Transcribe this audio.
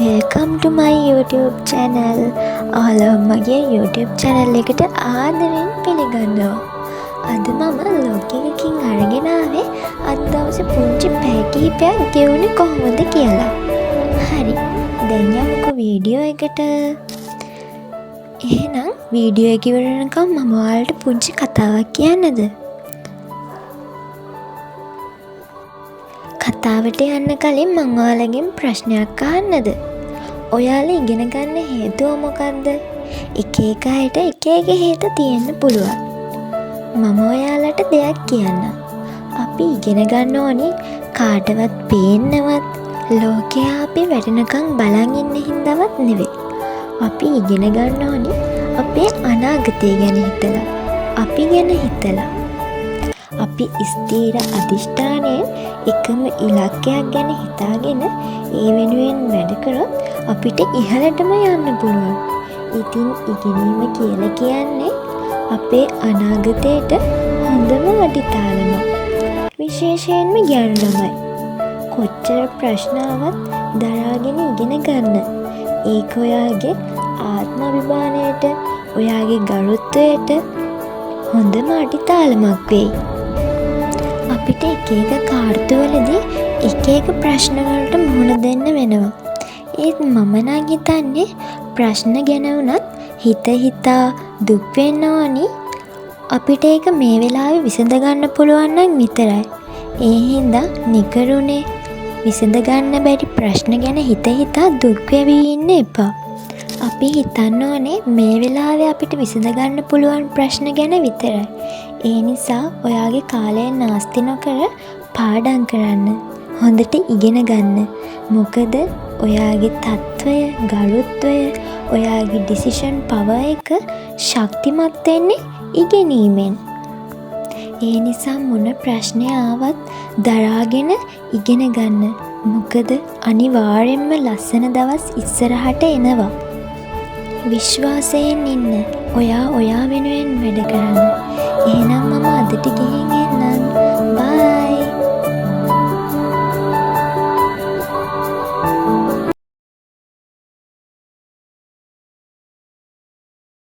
welcome to my YouTube channel. ඔයාලා මගේ YouTube channel එකට ආදරෙන් පිළිගන්නවා. අද මම vlog එකකින් අරගෙන ආවේ අද දවසේ පුංචි පැය කිහිපයක් ගෙවුනේ කොහොමද කියලා. හරි. දැන් යමුකෝ වීඩියෝ එකට. එහෙනම් වීඩියෝ එක ඉවර වෙනකම් මම ඔයාලට පුංචි කතාවක් කියන්නද? කතාවට යන්න කලින් මම ඔයාලගෙන් ප්‍රශ්නයක් අහන්නද? ඔයාලා ඉගෙන ගන්න හේතුව මොකක්ද? එක එක අයට එක එක හේතු තියෙන්න පුළුවන්. මම ඔයාලට දෙයක් කියන්නම්. අපි ඉගෙන ගන්න ඕනි කාටවත් පේන්නවත් ලෝකයා අපි වැඩනකම් බලන් ඉන්න හින්දාවත් නෙවෙයි. අපි ඉගෙන ගන්න ඕනි අපේ අනාගතය ගැන හිතලා. අපි ගැන හිතලා. අපි ස්ථීර අධිෂ්ඨානයෙන් එකම ඉලක්කයක් ගැන හිතාගෙන ඒ වෙනුවෙන් වැඩ කරොත් අපිට ඉහළටම යන්න පුළුවන්. ඉතින් ඉගෙනීම කියලා කියන්නේ අපේ අනාගතයට හොඳම අඩිතාලමක්. විශේෂයෙන්ම ගැණු ළමයි. කොච්චර ප්‍රශ්න ආවත් දරාගෙන ඉගෙන ගන්න. ඒක ඔයාගේ ආත්ම අභිමානයට, ඔයාගේ ගරුත්වයට හොඳම අඩිතාලමක් වෙයි. අපිට එක එක කාර්යවලදී එක එක ප්‍රශ්න වලට මුහුණ දෙන්න වෙනවා. ඒත් මම නම් හිතන්නේ ප්‍රශ්න ගැන වුණත් හිතා දුක් වෙන්න ඕනි. අපිට ඒක මේ වෙලාවේ විසඳ ගන්න පුළුවන් නම් විතරයි. ඒ හින්දා නිකරුණේ විසඳ ගන්න බැරි ප්‍රශ්න ගැන හිතා දුක් වෙවි ඉන්න එපා. අපි හිතන්න ඕනේ මේ වෙලාවේ අපිට විසඳ ගන්න පුළුවන් ප්‍රශ්න ගැන විතරයි. ඒ නිසා ඔයාගේ කාලය නාස්ති නොකර පාඩම් කරන්න. හොඳට ඉගෙන ගන්න. මොකද ඔයාගේ තත්වය, ගරුත්වය, ඔයාගේ ඩිසිෂන් පවර් එක ශක්තිමත් වෙන්නේ ඉගෙනීමෙන්. ඒ නිසා මොන ප්‍රශ්නය ආවත් දරාගෙන ඉගෙන ගන්න. මොකද අනිවාර්යෙන්ම ලස්සන දවස් ඉස්සරහට එනවා. විශ්වාසයෙන් ඉන්න. ඔයා වෙනුවෙන් වැඩ කරන්න. එහෙනම් මම අදට ගිහින්